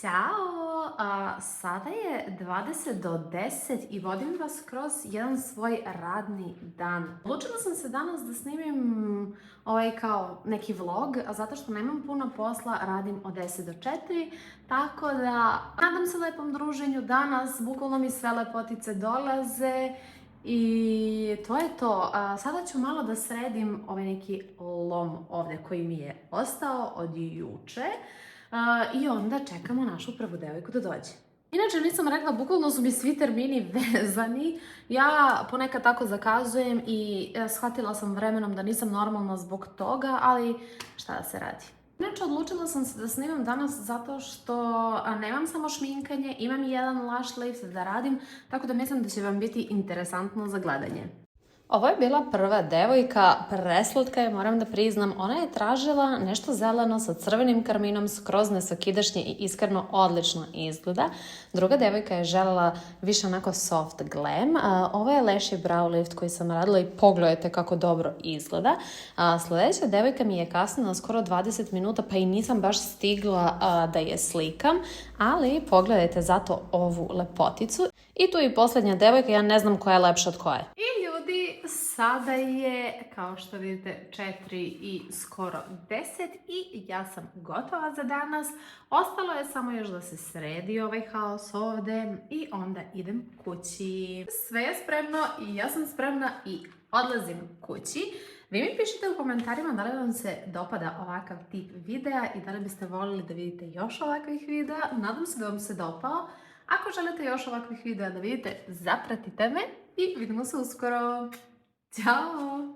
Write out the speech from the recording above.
Ćao! Sada je 20 do 10 i vodim vas kroz jedan svoj radni dan. Odlučila sam se danas da snimim kao neki vlog, zato što nemam puno posla, radim od 10 do 4, tako da nadam se lepom druženju danas, bukvalno mi sve lepotice dolaze i to je to. Sada ću malo da sredim ovaj neki lom ovde koji mi je ostao od juče. I onda čekamo našu prvu devojku da dođe. Inače, nisam rekla, bukvalno su mi svi termini vezani. Ja ponekad tako zakazujem i shvatila sam vremenom da nisam normalna zbog toga, ali šta da se radi. Inače, odlučila sam se da snimam danas zato što nemam samo šminkanje, imam i jedan lash lift da radim, tako da mislim da će vam biti interesantno za gledanje. Ovo je bila prva devojka, preslatka je, moram da priznam. Ona je tražila nešto zeleno sa crvenim karminom, skroz nesvakidašnje i iskreno odlično izgleda. Druga devojka je želela više onako soft glam. Ovo je Lash Brow Lift koji sam radila i pogledajte kako dobro izgleda. Sledeća devojka mi je kasnila skoro 20 minuta pa i nisam baš stigla da je slikam, ali pogledajte zato ovu lepoticu. I tu je i poslednja devojka, ja ne znam koja je lepša od koje. I ljudi, sada je, kao što vidite, 4 i skoro 10 i ja sam gotova za danas. Ostalo je samo još da se sredi ovaj haos ovde i onda idem kući. Sve je spremno i ja sam spremna i odlazim kući. Vi mi pišite u komentarima da li vam se dopada ovakav tip videa i da li biste voljeli da vidite još ovakvih videa. Nadam se da vam se dopao. Ako želite još ovakvih videa da vidite, zapratite me i vidimo se uskoro. Ćao!